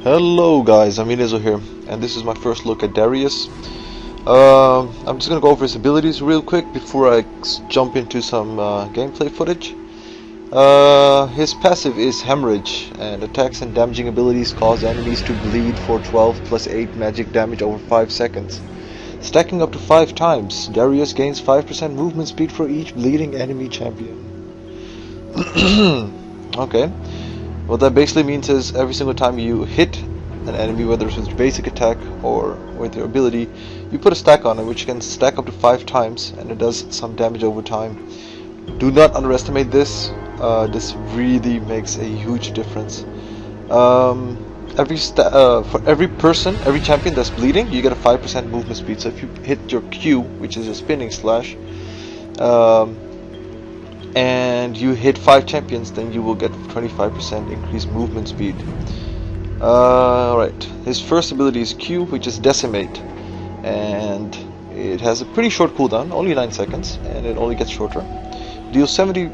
Hello guys, Aminizle here, and this is my first look at Darius. I'm just gonna go over his abilities real quick before I jump into some gameplay footage. His passive is Hemorrhage, and attacks and damaging abilities cause enemies to bleed for 12 plus 8 magic damage over 5 seconds. Stacking up to 5 times, Darius gains 5% movement speed for each bleeding enemy champion. Okay. What that basically means is every single time you hit an enemy, whether it's with your basic attack or with your ability, you put a stack on it, which can stack up to 5 times, and it does some damage over time. Do not underestimate this. This really makes a huge difference. For every champion that's bleeding, you get a 5% movement speed. So if you hit your Q, which is a spinning slash, and you hit 5 champions, then you will get 25% increased movement speed. Right, his first ability is Q, which is Decimate, and it has a pretty short cooldown, only 9 seconds, and it only gets shorter. Deals 70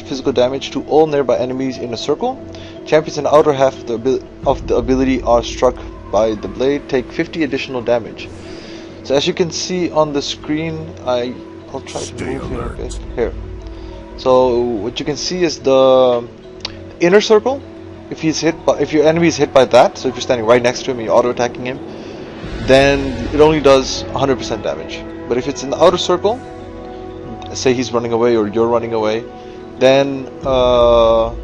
physical damage to all nearby enemies in a circle. Champions in the outer half of the ability are struck by the blade take 50 additional damage. So as you can see on the screen, I'll try to move here a bit. Here. So what you can see is the inner circle. If your enemy is hit by that, so if you're standing right next to him and you're auto attacking him, then it only does 100% damage. But if it's in the outer circle, say he's running away or you're running away, then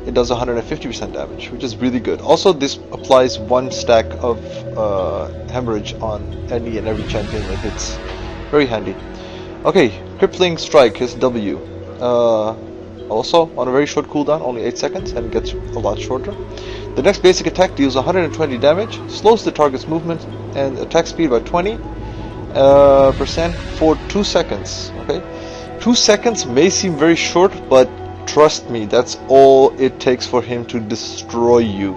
it does 150% damage, which is really good. Also, this applies 1 stack of Hemorrhage on any and every champion that hits. Very handy. Okay, Crippling Strike is W. Also on a very short cooldown, only 8 seconds, and it gets a lot shorter. The next basic attack deals 120 damage, slows the target's movement and attack speed by 20% for 2 seconds. Okay, 2 seconds may seem very short, but trust me, that's all it takes for him to destroy you.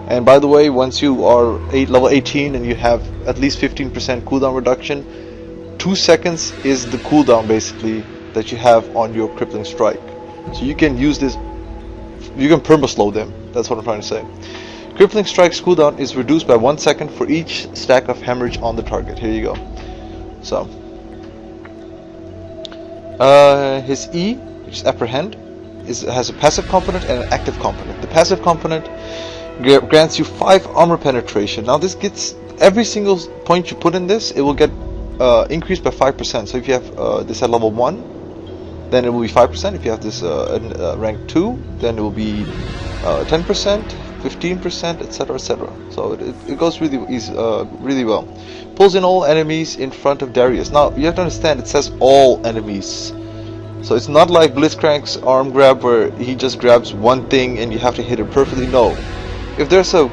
And by the way, once you are level 18 and you have at least 15% cooldown reduction, 2 seconds is the cooldown basically that you have on your Crippling Strike. So you can use this, you can perma-slow them, that's what I'm trying to say. Crippling Strike's cooldown is reduced by 1 second for each stack of Hemorrhage on the target. Here you go. So his E, which is Apprehend, has a passive component and an active component. The passive component grants you 5 armor penetration. Now this gets, every single point you put in this, it will get increased by 5%. So if you have this at level 1, then it will be 5%. If you have this rank 2, then it will be 10%, 15%, etc., etc. So it goes really easy, really well. Pulls in all enemies in front of Darius. Now you have to understand, it says all enemies. So it's not like Blitzcrank's arm grab where he just grabs one thing and you have to hit it perfectly. No. If there's a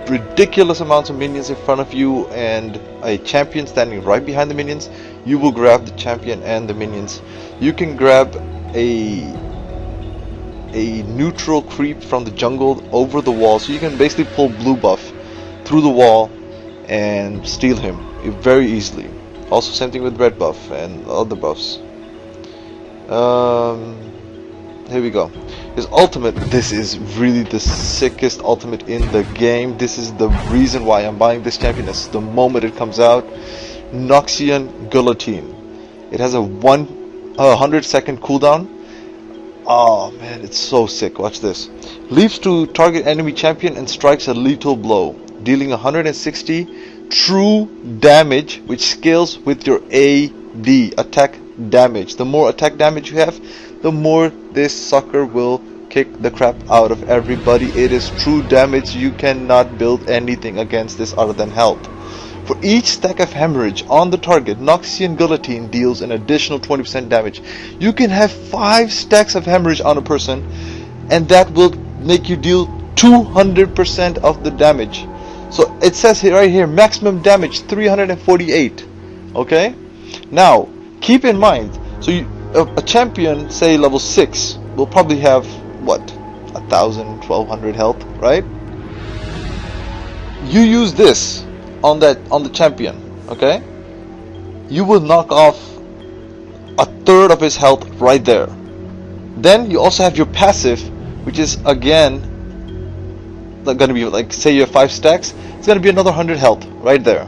ridiculous amounts of minions in front of you and a champion standing right behind the minions, you will grab the champion and the minions. You can grab a neutral creep from the jungle over the wall, so you can basically pull blue buff through the wall and steal him very easily. Also same thing with red buff and other buffs. Here we go. His ultimate, this is really the sickest ultimate in the game. This is the reason why I'm buying this champion. This is the moment it comes out. Noxian Guillotine. It has a 100-second cooldown. Oh man, it's so sick. Watch this. Leaps to target enemy champion and strikes a lethal blow, dealing 160 true damage, which scales with your AD, attack damage. The more attack damage you have, the more this sucker will kick the crap out of everybody. It is true damage. You cannot build anything against this other than health. For each stack of Hemorrhage on the target, Noxian Guillotine deals an additional 20% damage. You can have 5 stacks of Hemorrhage on a person, and that will make you deal 200% of the damage. So it says here, right here, maximum damage 348. Okay? Now, keep in mind, so a champion, say level 6, will probably have, what, 1,000, 1,200 health, right? You use this on the champion, okay? You will knock off 1/3 of his health right there. Then you also have your passive, which is again like gonna be like, say you have 5 stacks, it's gonna be another 100 health right there.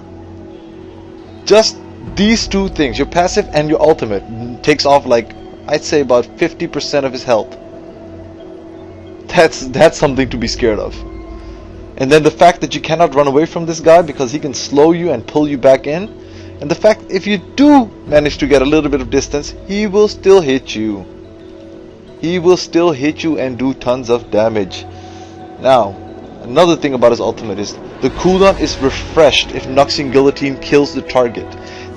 Just these two things, your passive and your ultimate, takes off like, I'd say about 50% of his health. That's something to be scared of. And then the fact that you cannot run away from this guy because he can slow you and pull you back in. And the fact if you do manage to get a little bit of distance, he will still hit you. He will still hit you and do tons of damage. Now, another thing about his ultimate is the cooldown is refreshed if Noxian Guillotine kills the target.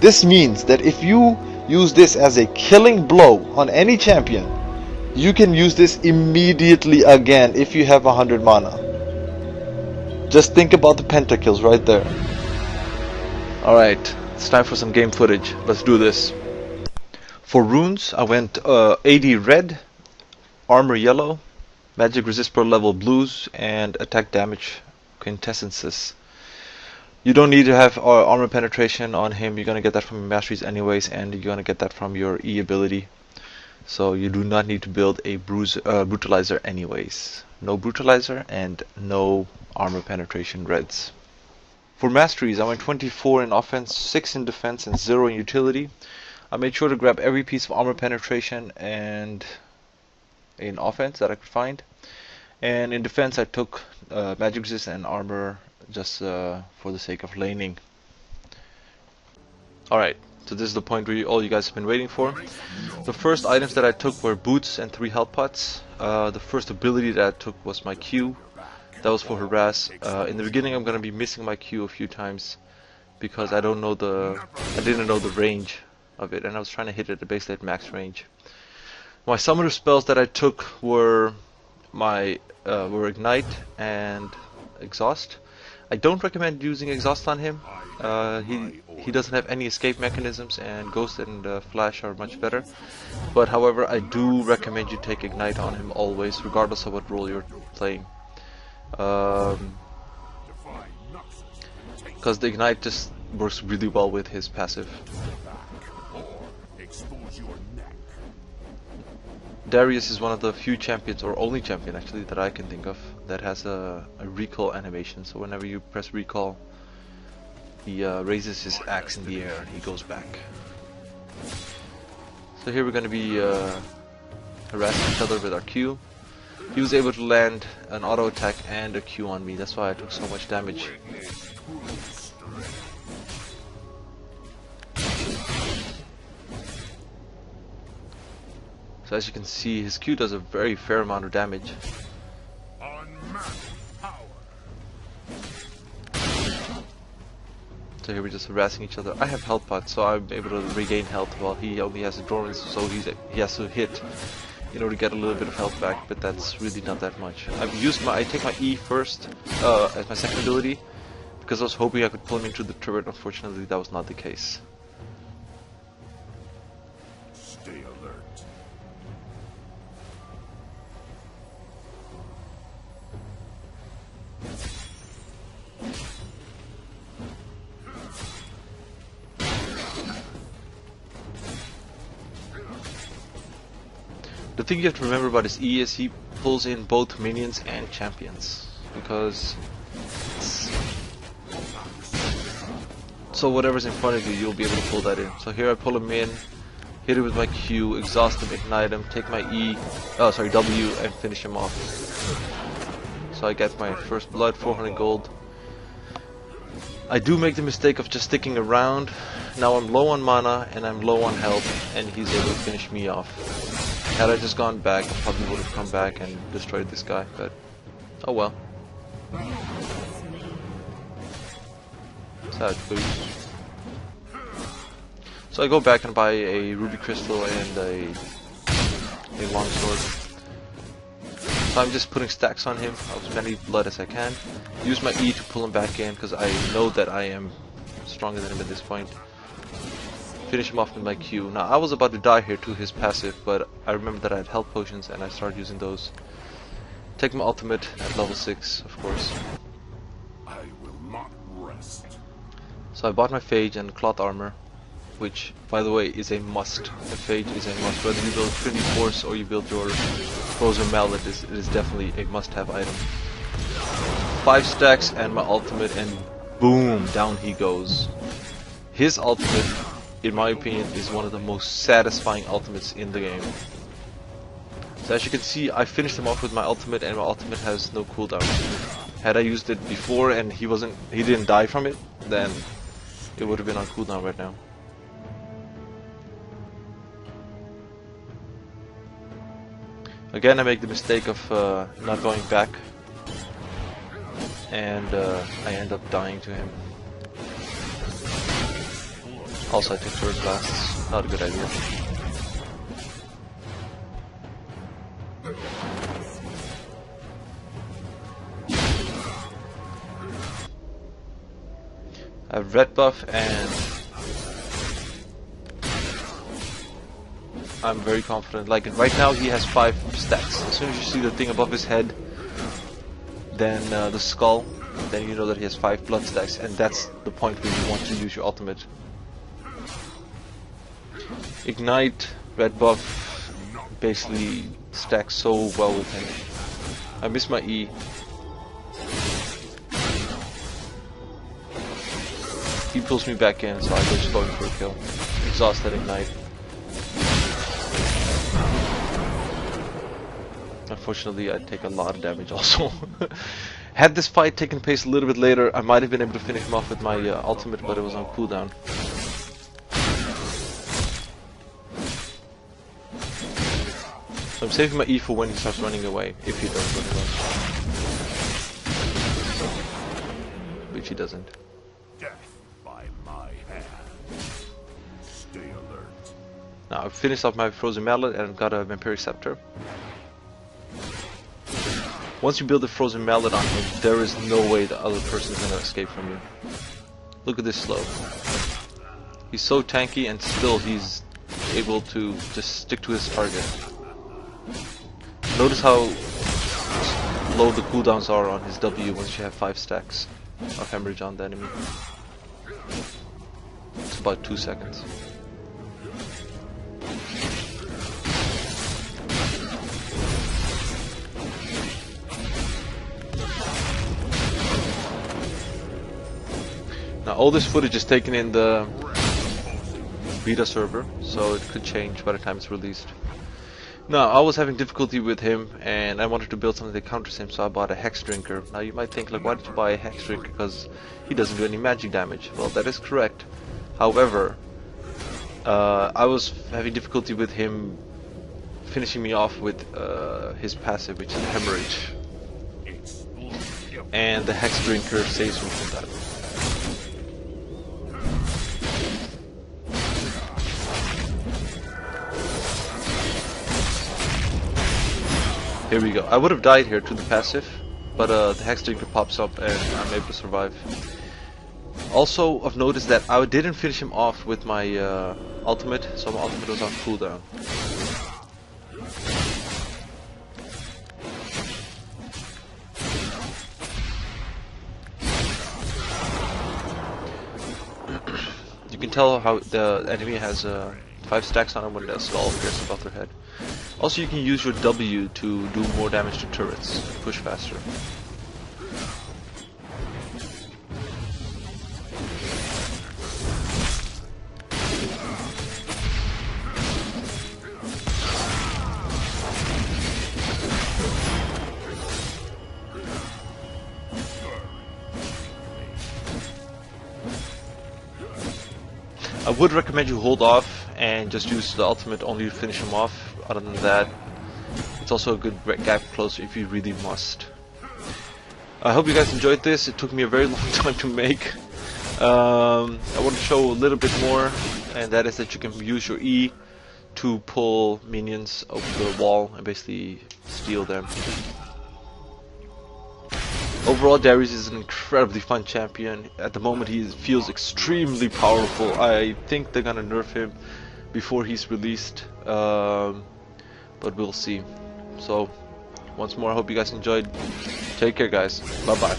This means that if you use this as a killing blow on any champion, you can use this immediately again if you have 100 mana. Just think about the pentakills right there. Alright, it's time for some game footage. Let's do this. For runes, I went AD red, armor yellow, magic resist per level blues, and attack damage quintessences. You don't need to have armor penetration on him. You're gonna get that from your masteries anyways, and you're gonna get that from your E ability. So you do not need to build a brutalizer anyways. No brutalizer and no armor penetration reds. For masteries, I went 24 in offense, 6 in defense, and 0 in utility. I made sure to grab every piece of armor penetration and in offense that I could find. And in defense, I took magic resist and armor just for the sake of laning. Alright, so this is the point where all you guys have been waiting for. The first items that I took were boots and 3 health pots. The first ability that I took was my Q. That was for harass. In the beginning, I'm gonna be missing my Q a few times because I didn't know the range of it, and I was trying to hit it at basically at max range. My summoner spells that I took were ignite and exhaust. I don't recommend using exhaust on him. He doesn't have any escape mechanisms, and ghost and flash are much better. But however, I do recommend you take ignite on him always, regardless of what role you're playing. Because the ignite just works really well with his passive. Darius is one of the few champions, or only champion actually, that I can think of that has a recall animation. So whenever you press recall, he raises his axe in the air and he goes back. So here we're going to be harassing each other with our Q. He was able to land an auto attack and a Q on me. That's why I took so much damage. So as you can see, his Q does a very fair amount of damage. So here we're just harassing each other. I have health pots, so I'm able to regain health while he only has endurance, so he has to hit in order to get a little bit of health back, but that's really not that much. I take my E first as my second ability because I was hoping I could pull him into the turret. Unfortunately, that was not the case. Stay alert. The thing you have to remember about his E is he pulls in both minions and champions, because so whatever's in front of you, you'll be able to pull that in. So here I pull him in, hit him with my Q, exhaust him, ignite him, take my W, and finish him off. So I get my first blood, 400 gold. I do make the mistake of just sticking around. Now I'm low on mana and I'm low on health, and he's able to finish me off. Had I just gone back, I probably would have come back and destroyed this guy, but oh well. Sad boost. So I go back and buy a ruby crystal and a longsword. So I'm just putting stacks on him of as many blood as I can. Use my E to pull him back in because I know that I am stronger than him at this point. Finish him off with my Q. Now I was about to die here to his passive, but I remember that I had health potions and I started using those. Take my ultimate at level 6, of course. I will not rest. So I bought my Phage and cloth armor, which, by the way, is a must. The Phage is a must. Whether you build Trinity Force or you build your Frozen Mallet, it is definitely a must-have item. 5 stacks and my ultimate, and boom, down he goes. His ultimate, in my opinion, is one of the most satisfying ultimates in the game. So as you can see, I finished him off with my ultimate, and my ultimate has no cooldown. Had I used it before and he didn't die from it, then it would have been on cooldown right now. Again, I make the mistake of not going back, and I end up dying to him. Also, I took turret blasts. Not a good idea. I have red buff, and I'm very confident. Like right now, he has 5 stacks. As soon as you see the thing above his head, then the skull, then you know that he has 5 blood stacks, and that's the point where you want to use your ultimate. Ignite, red buff, basically stacks so well with him. I miss my E. He pulls me back in, so I go just going for a kill. Exhausted ignite. Unfortunately, I take a lot of damage also. Had this fight taken place a little bit later, I might have been able to finish him off with my ultimate, but it was on cooldown. So I'm saving my E for when he starts running away, if he does run away. Which he doesn't. Death by my hand. Stay alert. Now I've finished off my frozen mallet and got a vampiric scepter. Once you build a frozen mallet on him, there is no way the other person is gonna escape from you. Look at this slow. He's so tanky, and still he's able to just stick to his target. Notice how low the cooldowns are on his W once you have 5 stacks of hemorrhage on the enemy. It's about 2 seconds. Now all this footage is taken in the beta server, so it could change by the time it's released. Now, I was having difficulty with him, and I wanted to build something that counters him, so I bought a Hex Drinker. Now, you might think, like, why did you buy a Hex Drinker? Because he doesn't do any magic damage. Well, that is correct. However, I was having difficulty with him finishing me off with his passive, which is Hemorrhage. And the Hex Drinker saves me from that. Here we go. I would have died here to the passive, but the Hex Drinker pops up and I'm able to survive. Also of note is that I didn't finish him off with my ultimate, so my ultimate was on cooldown. You can tell how the enemy has 5 stacks on him when the skull appears above their head. Also, you can use your W to do more damage to turrets, push faster. I would recommend you hold off and just use the ultimate only to finish him off. Other than that, it's also a good gap closer if you really must. I hope you guys enjoyed this. It took me a very long time to make. I want to show a little bit more, and that is that you can use your E to pull minions over the wall and basically steal them. Overall, Darius is an incredibly fun champion. At the moment, he feels extremely powerful. I think they're gonna nerf him before he's released, but we'll see. So, once more, I hope you guys enjoyed. Take care, guys. Bye-bye.